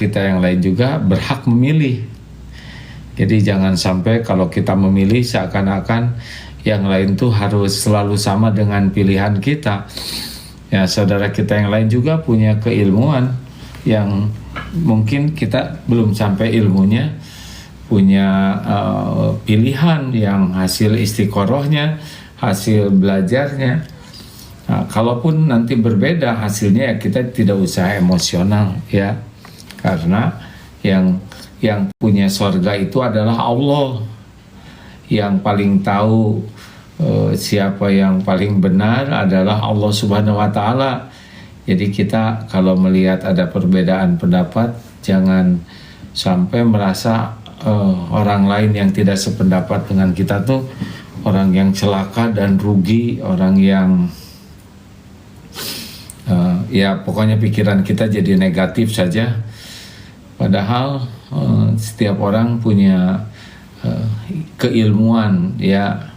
kita yang lain juga berhak memilih. Jadi jangan sampai kalau kita memilih seakan-akan yang lain tuh harus selalu sama dengan pilihan kita. Ya, saudara kita yang lain juga punya keilmuan yang mungkin kita belum sampai ilmunya, punya pilihan yang hasil istiqorohnya, hasil belajarnya. Nah, kalaupun nanti berbeda hasilnya, ya kita tidak usah emosional ya, karena yang punya sorga itu adalah Allah, yang paling tahu siapa yang paling benar adalah Allah Subhanahu wa Ta'ala. Jadi kita kalau melihat ada perbedaan pendapat, jangan sampai merasa orang lain yang tidak sependapat dengan kita tuh orang yang celaka dan rugi, orang yang ya pokoknya pikiran kita jadi negatif saja. Padahal setiap orang punya keilmuan ya.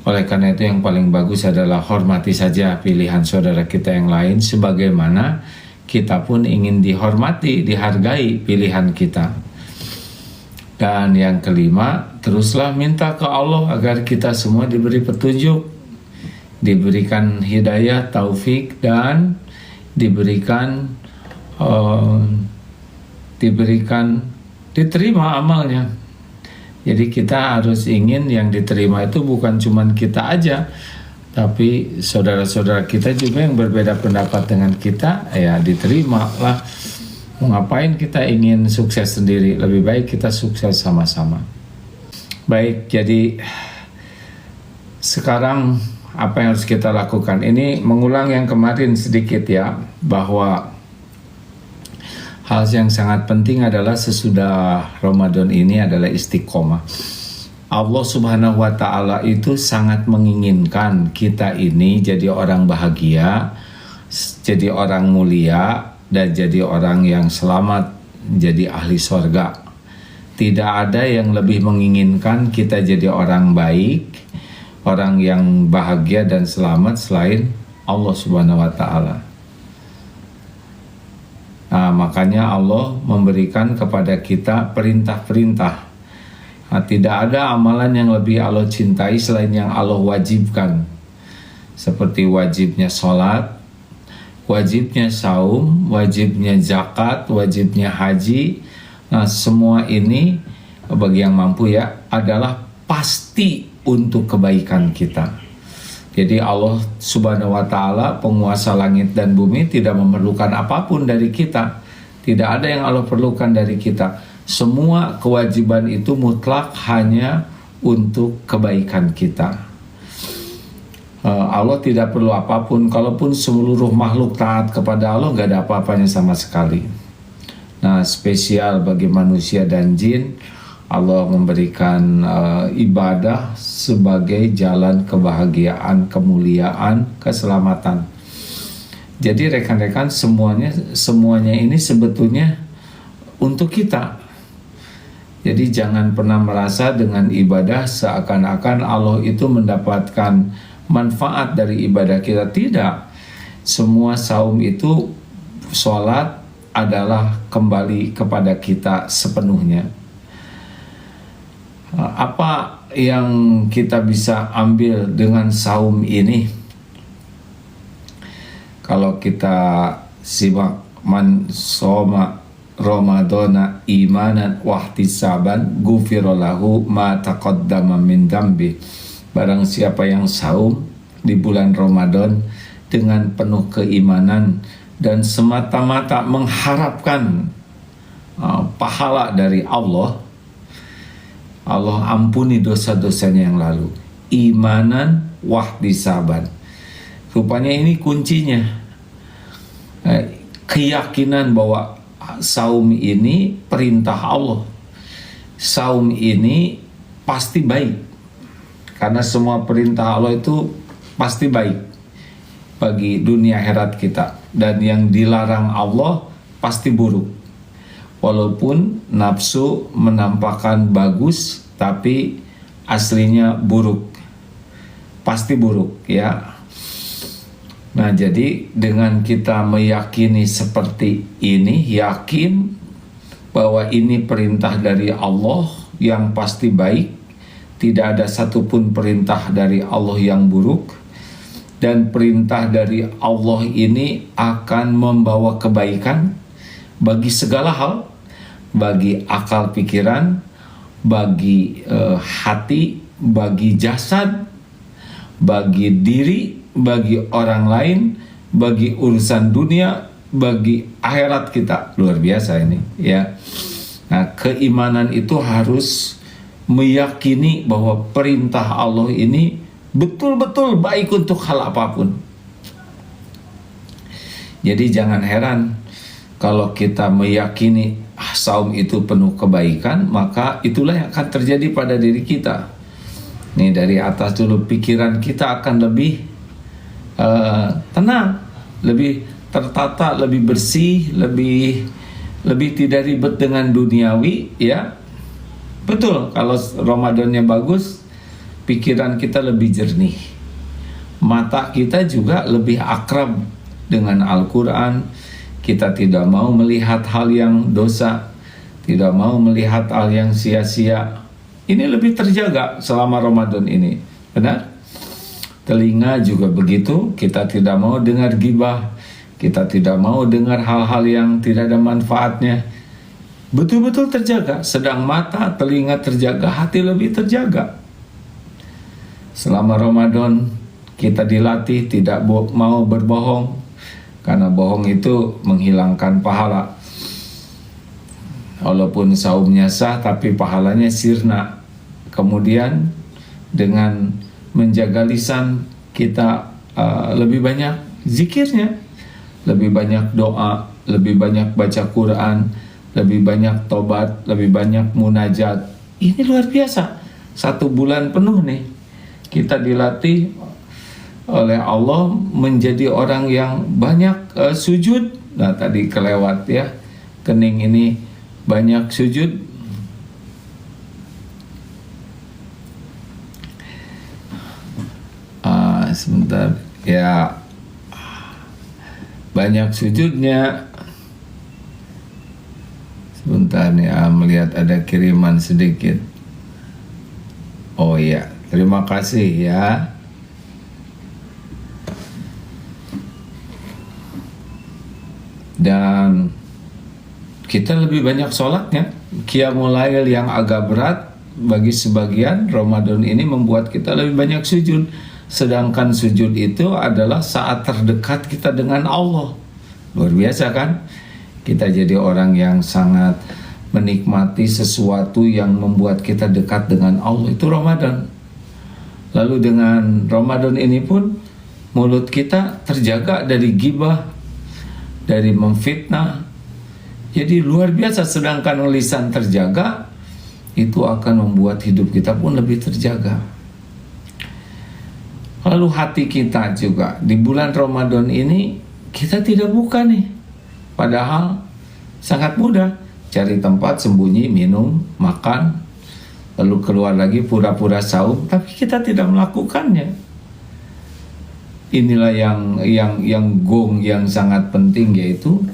Oleh karena itu yang paling bagus adalah hormati saja pilihan saudara kita yang lain, sebagaimana kita pun ingin dihormati, dihargai pilihan kita. Dan yang kelima, teruslah minta ke Allah agar kita semua diberi petunjuk, diberikan hidayah, taufik, dan diterima amalnya. Jadi kita harus ingin yang diterima itu bukan cuma kita aja, tapi saudara-saudara kita juga yang berbeda pendapat dengan kita, ya diterima lah. Ngapain kita ingin sukses sendiri? Lebih baik kita sukses sama-sama. Baik, jadi sekarang apa yang harus kita lakukan? Ini mengulang yang kemarin sedikit ya, bahwa hal yang sangat penting adalah sesudah Ramadan ini adalah istiqomah. Allah Subhanahu wa Ta'ala itu sangat menginginkan kita ini jadi orang bahagia, jadi orang mulia, dan jadi orang yang selamat, jadi ahli sorga. Tidak ada yang lebih menginginkan kita jadi orang baik, orang yang bahagia dan selamat selain Allah Subhanahu wa Ta'ala. Nah, makanya Allah memberikan kepada kita perintah-perintah. Nah, tidak ada amalan yang lebih Allah cintai selain yang Allah wajibkan. Seperti wajibnya sholat, wajibnya saum, wajibnya zakat, wajibnya haji. Nah, semua ini bagi yang mampu ya adalah pasti untuk kebaikan kita. Jadi Allah Subhanahu wa Ta'ala, penguasa langit dan bumi, tidak memerlukan apapun dari kita. Tidak ada yang Allah perlukan dari kita. Semua kewajiban itu mutlak hanya untuk kebaikan kita. Allah tidak perlu apapun. Kalaupun seluruh makhluk taat kepada Allah, gak ada apa-apanya sama sekali. Nah, spesial bagi manusia dan jin, Allah memberikan ibadah sebagai jalan kebahagiaan, kemuliaan, keselamatan. Jadi rekan-rekan, semuanya ini sebetulnya untuk kita. Jadi jangan pernah merasa dengan ibadah seakan-akan Allah itu mendapatkan manfaat dari ibadah kita. Tidak. Semua saum itu, sholat adalah kembali kepada kita sepenuhnya. Apa yang kita bisa ambil dengan saum ini? Kalau kita simak, man soma Ramadana imanan wahtisaban gufirolahu ma taqaddama min dambi. Barang siapa yang saum di bulan Ramadan dengan penuh keimanan dan semata-mata mengharapkan pahala dari Allah, Allah ampuni dosa-dosanya yang lalu. Imanan wahtisaban. Rupanya ini kuncinya. Keyakinan bahwa saum ini perintah Allah. Saum ini pasti baik. Karena semua perintah Allah itu pasti baik bagi dunia akhirat kita. Dan yang dilarang Allah pasti buruk. Walaupun nafsu menampakkan bagus, tapi aslinya buruk. Pasti buruk ya. Nah, jadi dengan kita meyakini seperti ini, yakin bahwa ini perintah dari Allah yang pasti baik, tidak ada satupun perintah dari Allah yang buruk, dan perintah dari Allah ini akan membawa kebaikan bagi segala hal, bagi akal pikiran, bagi hati, bagi jasad, bagi diri, bagi orang lain, bagi urusan dunia, bagi akhirat kita. Luar biasa ini, ya. Nah, keimanan itu harus meyakini bahwa perintah Allah ini betul-betul baik untuk hal apapun. Jadi jangan heran kalau kita meyakini saum itu penuh kebaikan, maka itulah yang akan terjadi pada diri kita. Nih, dari atas dulu, pikiran kita akan lebih tenang, lebih tertata, lebih bersih, lebih tidak ribet dengan duniawi, ya. Betul, kalau Ramadannya bagus, pikiran kita lebih jernih, mata kita juga lebih akrab dengan Al-Quran. Kita tidak mau melihat hal yang dosa, tidak mau melihat hal yang sia-sia. Ini lebih terjaga selama Ramadan ini, benar? Telinga juga begitu, kita tidak mau dengar gibah, kita tidak mau dengar hal-hal yang tidak ada manfaatnya. Betul-betul terjaga, sedang mata, telinga terjaga, hati lebih terjaga. Selama Ramadan kita dilatih tidak mau berbohong, karena bohong itu menghilangkan pahala. Walaupun saumnya sah, tapi pahalanya sirna. Kemudian dengan menjaga lisan kita, lebih banyak zikirnya, lebih banyak doa, lebih banyak baca Quran, lebih banyak tobat, lebih banyak munajat. Ini luar biasa. 1 bulan penuh nih kita dilatih oleh Allah menjadi orang yang banyak sujud. Nah, tadi kelewat ya, kening ini banyak sujud. Sebentar ya, banyak sujudnya. Sebentar nih, melihat ada kiriman sedikit. Oh iya, terima kasih ya. Dan kita lebih banyak sholatnya. Qiyamul Lail yang agak berat bagi sebagian, Ramadan ini membuat kita lebih banyak sujud. Sedangkan sujud itu adalah saat terdekat kita dengan Allah. Luar biasa kan? Kita jadi orang yang sangat menikmati sesuatu yang membuat kita dekat dengan Allah. Itu Ramadan. Lalu dengan Ramadan ini pun mulut kita terjaga dari ghibah, dari memfitnah. Jadi luar biasa. Sedangkan lisan terjaga, itu akan membuat hidup kita pun lebih terjaga. Lalu hati kita juga di bulan Ramadan ini kita tidak buka nih. Padahal sangat mudah, cari tempat sembunyi, minum, makan, lalu keluar lagi pura-pura saum, tapi kita tidak melakukannya. Inilah yang gong yang sangat penting, yaitu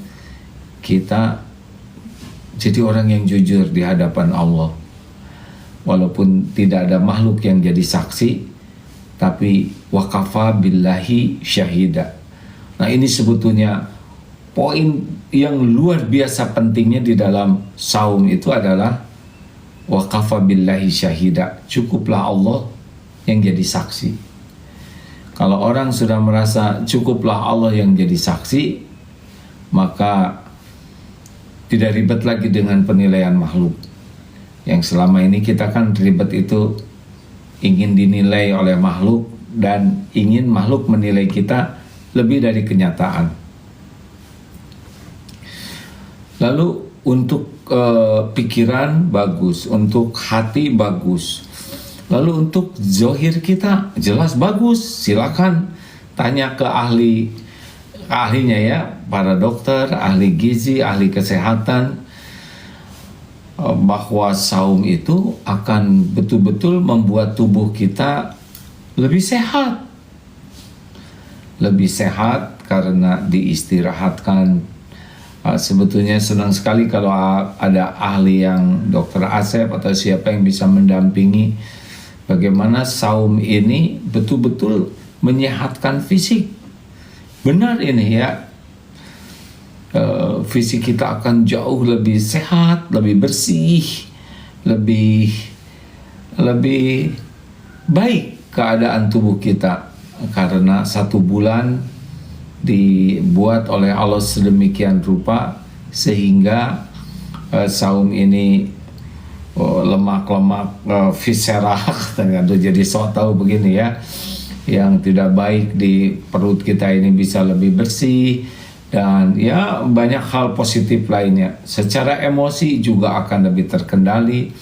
kita jadi orang yang jujur di hadapan Allah. Walaupun tidak ada makhluk yang jadi saksi, tapi wakafa billahi syahida. Nah, ini sebetulnya poin yang luar biasa pentingnya di dalam saum itu adalah wakafa billahi syahida. Cukuplah Allah yang jadi saksi. Kalau orang sudah merasa cukuplah Allah yang jadi saksi, maka tidak ribet lagi dengan penilaian makhluk. Yang selama ini kita kan ribet itu ingin dinilai oleh makhluk dan ingin makhluk menilai kita lebih dari kenyataan. Lalu untuk pikiran bagus, untuk hati bagus, lalu untuk zohir kita jelas bagus. Silakan tanya ke ahlinya ya, para dokter, ahli gizi, ahli kesehatan, bahwa saum itu akan betul-betul membuat tubuh kita lebih sehat, lebih sehat karena diistirahatkan. Sebetulnya senang sekali kalau ada ahli yang Dokter Asep atau siapa yang bisa mendampingi bagaimana saum ini betul-betul menyehatkan fisik. Benar ini ya, fisik kita akan jauh lebih sehat, lebih bersih, lebih baik keadaan tubuh kita, karena 1 bulan dibuat oleh Allah sedemikian rupa sehingga saum ini lemak-lemak visceral ternyata jadi sok tahu begini ya, yang tidak baik di perut kita ini bisa lebih bersih, dan ya banyak hal positif lainnya. Secara emosi juga akan lebih terkendali,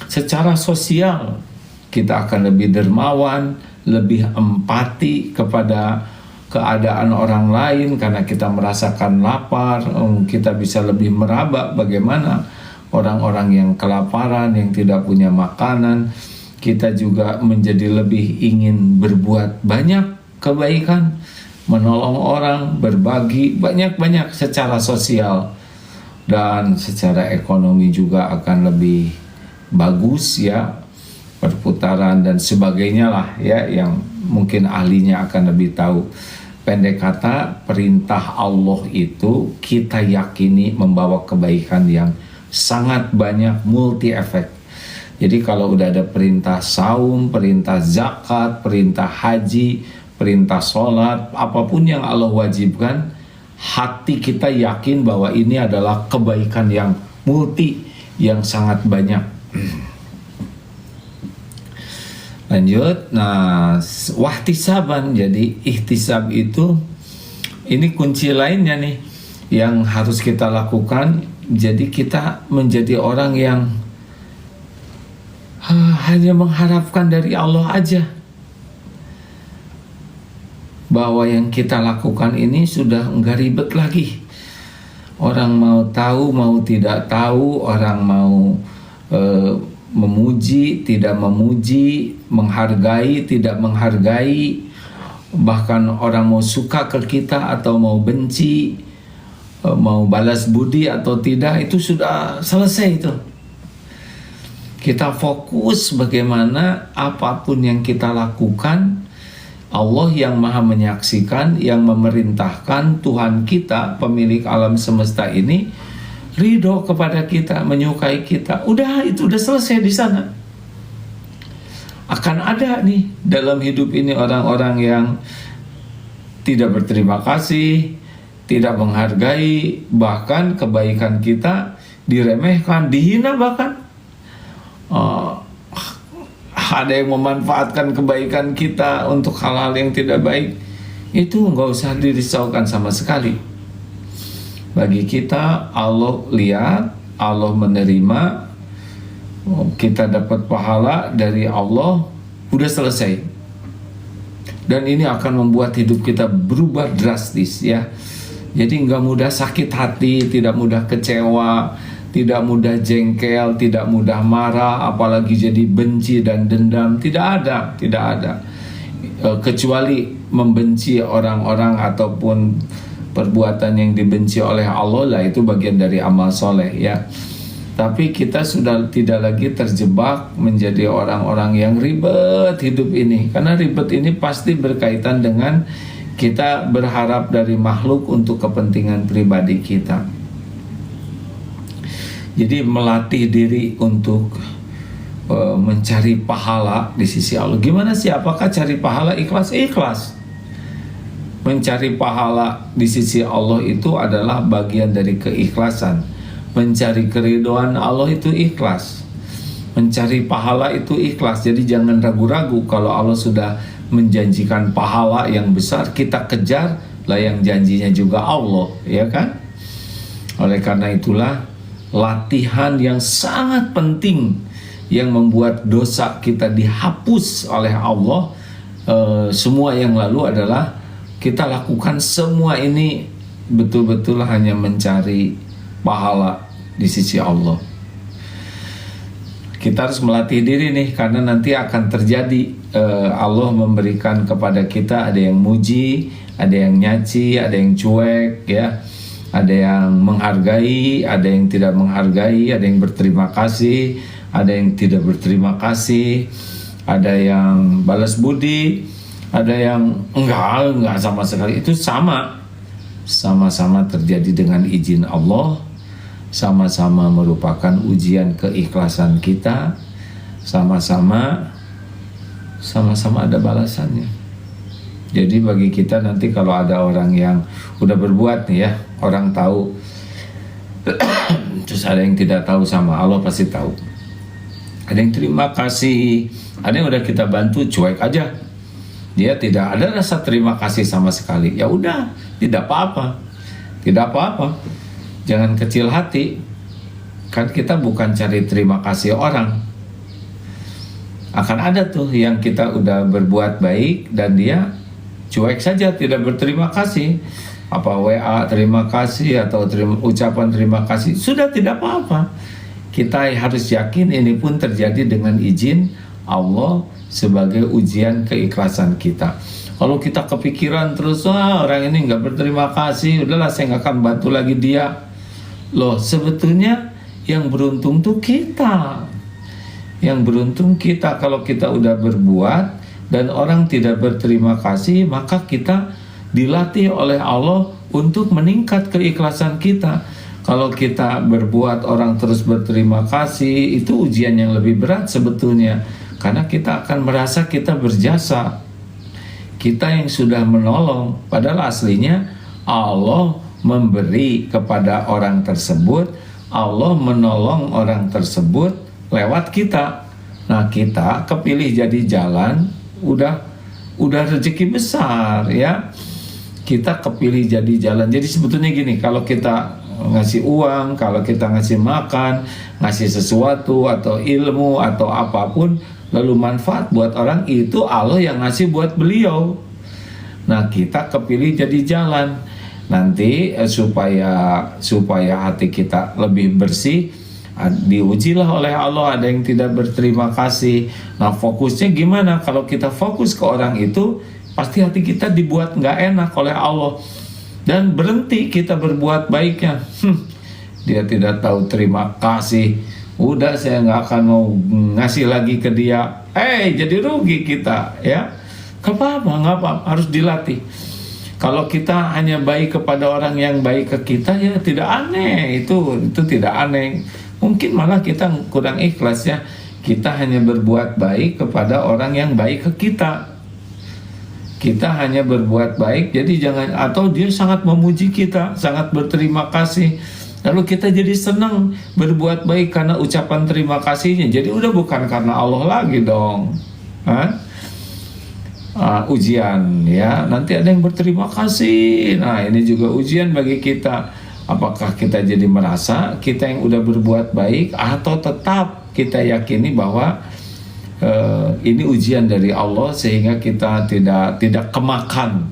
secara sosial kita akan lebih dermawan, lebih empati kepada keadaan orang lain karena kita merasakan lapar. Kita bisa lebih meraba bagaimana orang-orang yang kelaparan, yang tidak punya makanan. Kita juga menjadi lebih ingin berbuat banyak kebaikan, menolong orang, berbagi banyak-banyak secara sosial, dan secara ekonomi juga akan lebih bagus ya, perputaran dan sebagainya lah ya, yang mungkin ahlinya akan lebih tahu. Pendek kata, perintah Allah itu kita yakini membawa kebaikan yang sangat banyak, multi efek. Jadi kalau udah ada perintah saum, perintah zakat, perintah haji, perintah sholat, apapun yang Allah wajibkan, hati kita yakin bahwa ini adalah kebaikan yang multi, yang sangat banyak. Lanjut, nah wahtisaban, jadi ihtisab itu, ini kunci lainnya nih yang harus kita lakukan. Jadi kita menjadi orang yang hanya mengharapkan dari Allah aja bahwa yang kita lakukan ini sudah enggak ribet lagi. Orang mau tahu, mau tidak tahu, orang mau memuji, tidak memuji, menghargai, tidak menghargai, bahkan orang mau suka ke kita atau mau benci, mau balas budi atau tidak, itu sudah selesai itu. Kita fokus bagaimana apapun yang kita lakukan, Allah yang maha menyaksikan, yang memerintahkan, Tuhan kita, pemilik alam semesta ini, ridho kepada kita, menyukai kita. Udah, itu udah selesai di sana. Akan ada nih dalam hidup ini orang-orang yang tidak berterima kasih, tidak menghargai, bahkan kebaikan kita diremehkan, dihina bahkan. Ada yang memanfaatkan kebaikan kita untuk hal-hal yang tidak baik. Itu nggak usah dirisaukan sama sekali. Bagi kita, Allah lihat, Allah menerima, kita dapat pahala dari Allah, udah selesai. Dan ini akan membuat hidup kita berubah drastis ya. Jadi nggak mudah sakit hati, tidak mudah kecewa, tidak mudah jengkel, tidak mudah marah, apalagi jadi benci dan dendam. Tidak ada. Kecuali membenci orang-orang ataupun perbuatan yang dibenci oleh Allah lah, itu bagian dari amal soleh ya. Tapi kita sudah tidak lagi terjebak menjadi orang-orang yang ribet hidup ini, karena ribet ini pasti berkaitan dengan kita berharap dari makhluk untuk kepentingan pribadi kita. Jadi melatih diri untuk mencari pahala di sisi Allah. Gimana sih? Apakah cari pahala ikhlas? Ikhlas. Mencari pahala di sisi Allah itu adalah bagian dari keikhlasan. Mencari keridhaan Allah itu ikhlas. Mencari pahala itu ikhlas. Jadi jangan ragu-ragu, kalau Allah sudah menjanjikan pahala yang besar, kita kejar lah, yang janjinya juga Allah, ya kan? Oleh karena itulah latihan yang sangat penting yang membuat dosa kita dihapus oleh Allah, semua yang lalu adalah kita lakukan semua ini betul-betul hanya mencari pahala di sisi Allah. kita harus melatih diri nih, karena nanti akan terjadi Allah memberikan kepada kita, ada yang muji, ada yang nyaci, ada yang cuek, ya, ada yang menghargai, ada yang tidak menghargai, ada yang berterima kasih, ada yang tidak berterima kasih, ada yang balas budi, ada yang enggak sama sekali. Itu sama-sama terjadi dengan izin Allah, sama-sama merupakan ujian keikhlasan kita, sama-sama ada balasannya. Jadi bagi kita nanti kalau ada orang yang udah berbuat nih ya, orang tahu terus ada yang tidak tahu, sama Allah pasti tahu. Ada yang terima kasih, ada yang udah kita bantu cuek aja, dia tidak ada rasa terima kasih sama sekali. Ya udah, tidak apa-apa, jangan kecil hati, kan kita bukan cari terima kasih orang. Akan ada tuh yang kita udah berbuat baik dan dia cuek saja, tidak berterima kasih, apa WA terima kasih atau ucapan terima kasih, sudah tidak apa-apa. Kita harus yakin ini pun terjadi dengan izin Allah sebagai ujian keikhlasan kita. Kalau kita kepikiran terus, wah orang ini nggak berterima kasih, udahlah saya nggak akan bantu lagi dia. Loh, sebetulnya yang beruntung tuh kita. Yang beruntung kita kalau kita udah berbuat dan orang tidak berterima kasih, maka kita dilatih oleh Allah untuk meningkat keikhlasan kita. Kalau kita berbuat orang terus berterima kasih, itu ujian yang lebih berat sebetulnya, karena kita akan merasa kita berjasa, kita yang sudah menolong, padahal aslinya Allah memberi kepada orang tersebut, Allah menolong orang tersebut lewat kita. Nah, kita kepilih jadi jalan, udah rezeki besar ya. Kita kepilih jadi jalan. Jadi sebetulnya gini, kalau kita ngasih uang, kalau kita ngasih makan, ngasih sesuatu atau ilmu atau apapun, lalu manfaat buat orang, itu Allah yang ngasih buat beliau. Nah, kita kepilih jadi jalan. Nanti supaya hati kita lebih bersih, diujilah oleh Allah, ada yang tidak berterima kasih. Nah, fokusnya gimana? Kalau kita fokus ke orang itu, pasti hati kita dibuat nggak enak oleh Allah, dan berhenti kita berbuat baiknya. Dia tidak tahu terima kasih, udah saya nggak akan mau ngasih lagi ke dia. Jadi rugi kita ya. Nggak apa-apa, harus dilatih. Kalau kita hanya baik kepada orang yang baik ke kita, ya tidak aneh, itu tidak aneh. Mungkin malah kita kurang ikhlas ya. Kita hanya berbuat baik kepada orang yang baik ke kita. Kita hanya berbuat baik, jadi jangan, atau dia sangat memuji kita, sangat berterima kasih, lalu kita jadi senang berbuat baik karena ucapan terima kasihnya. Jadi udah bukan karena Allah lagi dong. Ujian ya, nanti ada yang berterima kasih. Nah, ini juga ujian bagi kita. Apakah kita jadi merasa kita yang udah berbuat baik, atau tetap kita yakini bahwa ini ujian dari Allah sehingga kita tidak kemakan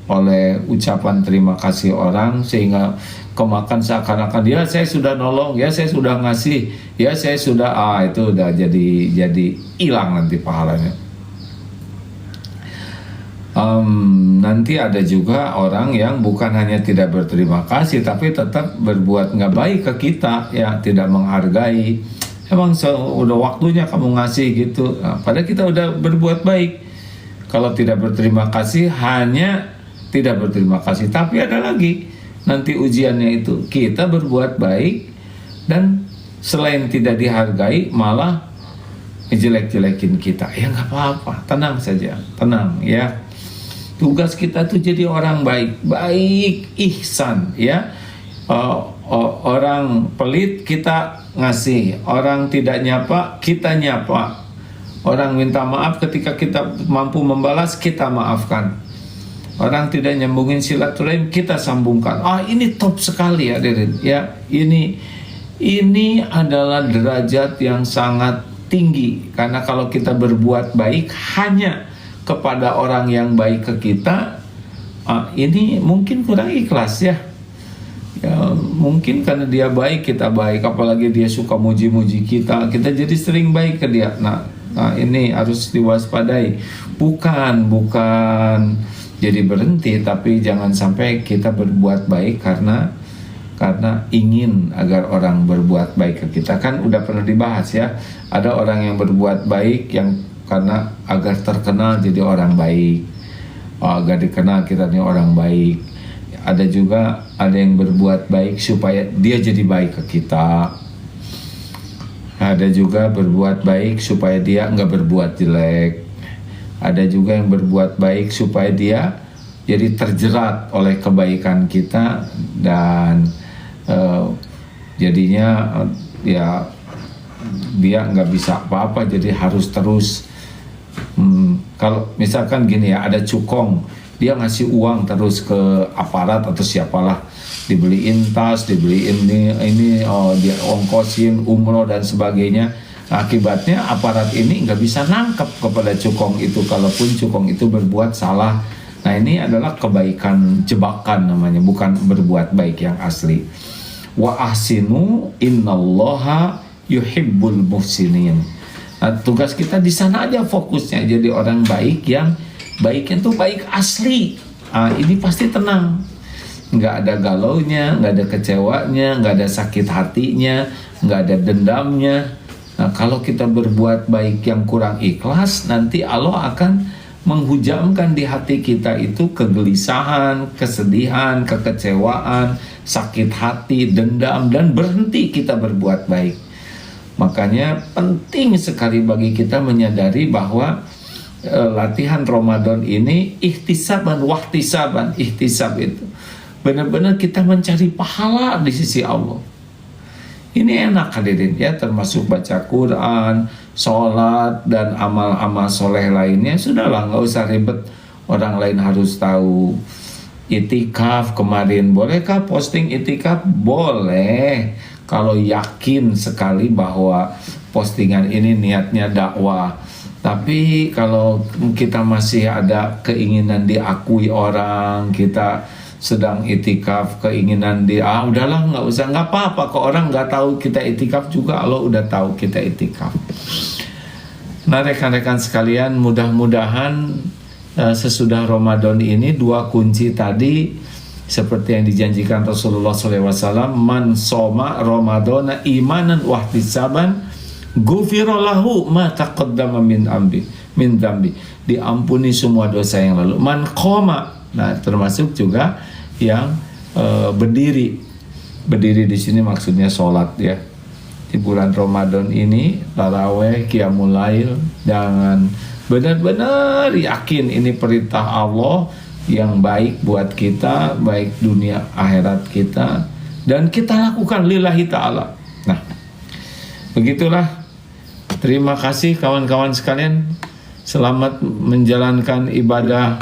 oleh ucapan terima kasih orang, sehingga kemakan seakan-akan ya saya sudah nolong, ya saya sudah ngasih, ya saya sudah itu udah jadi hilang nanti pahalanya. Nanti ada juga orang yang bukan hanya tidak berterima kasih, tapi tetap berbuat nggak baik ke kita, ya tidak menghargai. Emang udah waktunya kamu ngasih gitu. Nah, padahal kita udah berbuat baik. Kalau tidak berterima kasih, hanya tidak berterima kasih. Tapi ada lagi, nanti ujiannya itu kita berbuat baik dan selain tidak dihargai, malah ngejelek-jelekin kita. Ya nggak apa-apa, tenang saja, tenang ya. Tugas kita tuh jadi orang baik, ihsan ya. Orang pelit kita ngasih, orang tidak nyapa kita nyapa, orang minta maaf ketika kita mampu membalas kita maafkan, orang tidak nyambungin silaturahim kita sambungkan. Ini top sekali ya Dirin ya. Ini adalah derajat yang sangat tinggi, karena kalau kita berbuat baik hanya kepada orang yang baik ke kita, ini mungkin kurang ikhlas ya. mungkin karena dia baik kita baik, apalagi dia suka muji-muji kita jadi sering baik ke dia. Nah ini harus diwaspadai. Bukan jadi berhenti, tapi jangan sampai kita berbuat baik karena ingin agar orang berbuat baik ke kita. Kan udah pernah dibahas ya, ada orang yang berbuat baik yang karena agar terkenal jadi orang baik, agar dikenal kita ini orang baik. Ada juga yang berbuat baik supaya dia jadi baik ke kita. Ada juga berbuat baik supaya dia nggak berbuat jelek. Ada juga yang berbuat baik supaya dia jadi terjerat oleh kebaikan kita dan jadinya ya dia nggak bisa apa-apa, jadi harus terus. Kalau misalkan gini ya, ada cukong, dia ngasih uang terus ke aparat atau siapalah, dibeliin tas, dibeliin ini dia ongkosin umroh dan sebagainya. Akibatnya aparat ini nggak bisa nangkep kepada cukong itu, kalaupun cukong itu berbuat salah. Nah ini adalah kebaikan jebakan namanya, bukan berbuat baik yang asli. Wa ahsinu innallaha yuhibbul muhsinin. Nah, tugas kita di sana aja fokusnya, jadi orang baik yang baiknya tuh baik asli. Ini pasti tenang, nggak ada galaunya, nggak ada kecewanya, nggak ada sakit hatinya, nggak ada dendamnya. Nah, kalau kita berbuat baik yang kurang ikhlas, nanti Allah akan menghujamkan di hati kita itu kegelisahan, kesedihan, kekecewaan, sakit hati, dendam, dan berhenti kita berbuat baik. Makanya penting sekali bagi kita menyadari bahwa latihan Ramadan ini ihtisaban wahtisaban. Ihtisab itu benar-benar kita mencari pahala di sisi Allah. Ini enak hadirin ya, termasuk baca Quran, sholat, dan amal-amal soleh lainnya. Sudahlah, nggak usah ribet orang lain harus tahu. Itikaf kemarin, bolehkah posting itikaf? Boleh, kalau yakin sekali bahwa postingan ini niatnya dakwah. Tapi kalau kita masih ada keinginan diakui orang, kita sedang itikaf, keinginan udahlah nggak usah, nggak apa-apa, kok orang nggak tahu kita itikaf juga, Allah udah tahu kita itikaf. Nah rekan-rekan sekalian, mudah-mudahan sesudah Ramadan ini dua kunci tadi seperti yang dijanjikan Rasulullah SAW, man soma Ramadana imanan wahtisaban gufirallahu ma taqaddama min dambi, diampuni semua dosa yang lalu. Man qoma, nah termasuk juga yang berdiri di sini maksudnya sholat ya. Di bulan Ramadan ini taraweh, qiyamul lail, jangan benar-benar yakin ini perintah Allah yang baik buat kita, baik dunia akhirat kita, dan kita lakukan lillahi ta'ala. Nah begitulah. Terima kasih kawan-kawan sekalian, selamat menjalankan ibadah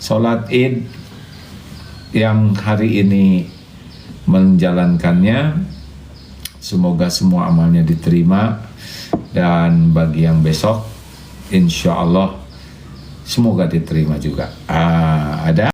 sholat id yang hari ini menjalankannya. Semoga semua amalnya diterima, dan bagi yang besok insya Allah semoga diterima juga. Ada